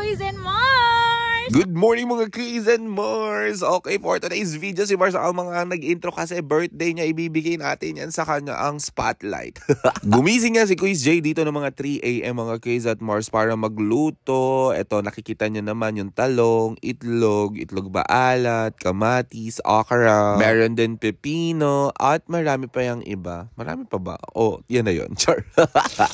Keys and Mars! Good morning mga Keys and Mars! Okay, for today's video, si Mars ang mga nag-intro kasi birthday niya, ibibigay natin yan sa kanya ang spotlight. Gumising nga si Quiz J dito ng mga 3 AM mga Keys at Mars para magluto. Ito, nakikita niyo naman yung talong, itlog baalat, kamatis, okra, meron din pepino, at marami pa yung iba. Marami pa ba? Oh, yan na yun. Char.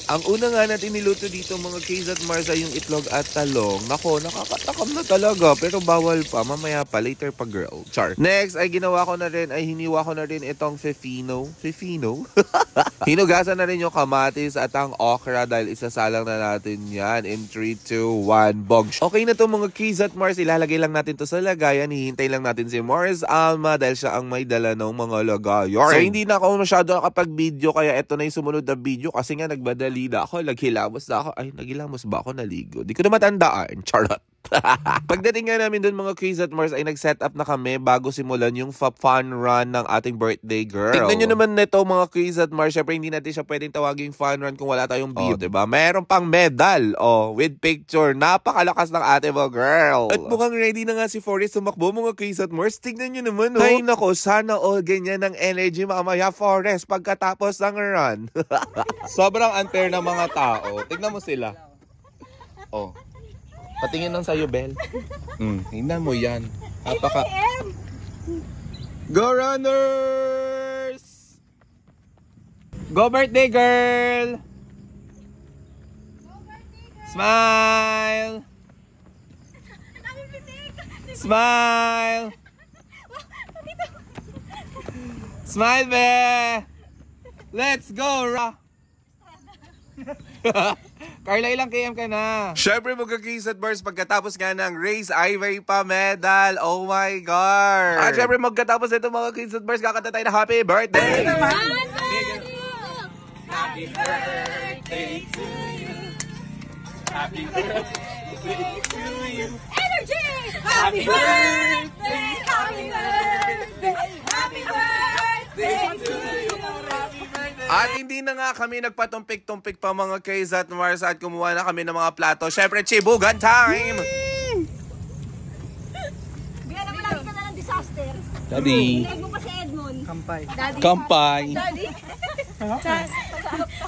Ang una nga natin niluto dito mga Keys at Mars ay yung itlog at talong. Nako, nakakatakam na talaga. Pero bawal pa. Mamaya pa. Later pa, girl. Char. Next, ay ginawa ko na rin, ay hiniwa ko na rin itong pepino. Pepino? Hinugasan na rin yung kamatis at ang okra dahil isasalang na natin yan in 3, 2, 1, bog. Okay na to mga Keys at Mars. Ilalagay lang natin to sa lagayan. Hihintay lang natin si Mars Alma dahil siya ang may dala ng mga lagayan. So, hindi na ako masyado nakapag-video kaya ito na yung sumunod na video kasi nga nagbadali na ako. Naghilamos na ako. Ay, naghilamos ba ako naligo? Di ko na matandaan. Charot. Pagdating nga namin dun mga Keys at Mars ay nag-set up na kami bago simulan yung fun run ng ating birthday girl. Tignan nyo naman nito mga Keys at Mars. Syempre hindi natin siya pwedeng tawaging fun run kung wala tayong beat. Diba? Meron pang medal. With picture. Napakalakas ng ate mo girl. At mukhang ready na nga si Forrest tumakbo mga Keys at Mars. Tignan nyo naman. Ay nako, sana all ganyan ng energy mamaya Forrest pagkatapos ng run. Sobrang unfair ng mga tao. Tignan mo sila. Patingin lang sa'yo, Bel. Tingnan mo yan. Go Runners! Go birthday girl! Smile! Smile! Smile, be! Let's go, Ra! Carla, ilang KM ka na? Syempre magka-Keys at Mars pagkatapos nga ng race ay may pa medal. Oh my God! At syempre magkatapos ito mga Keys at Mars kakanta tayo na happy birthday! Happy birthday to you! Happy birthday to you! Energy! Happy birthday! Happy birthday! Happy birthday to you! At hindi na nga kami nagpatumpik-tumpik pa mga Keys at Mars at kumuha na kami ng mga plato. Syempre, chibugan time! Bigyan naman natin ka na ng disaster. Daddy. Leg mo pa si Edmond. Kampay. Daddy. Kampay. Daddy.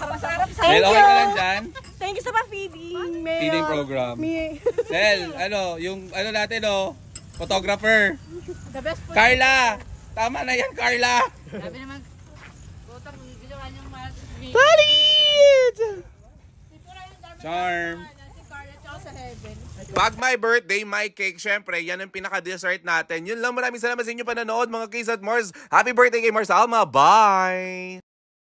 Masarap sa Sel, okay ka lang dyan? Thank you sa pa-feeding. Feeding program. Sel, yung natin photographer. The best food. Carla! Tama na yan, Carla! Sabi naman, Kotar, ginawa niyang Palit! Charm. Si Carla tsaka sa heaven. Pag my birthday, my cake, syempre, yan ang pinaka-dessert natin. Yun lang, maraming salamat sa inyo panonood, mga Keys at Mars. Happy birthday kay Mars Alma. Bye!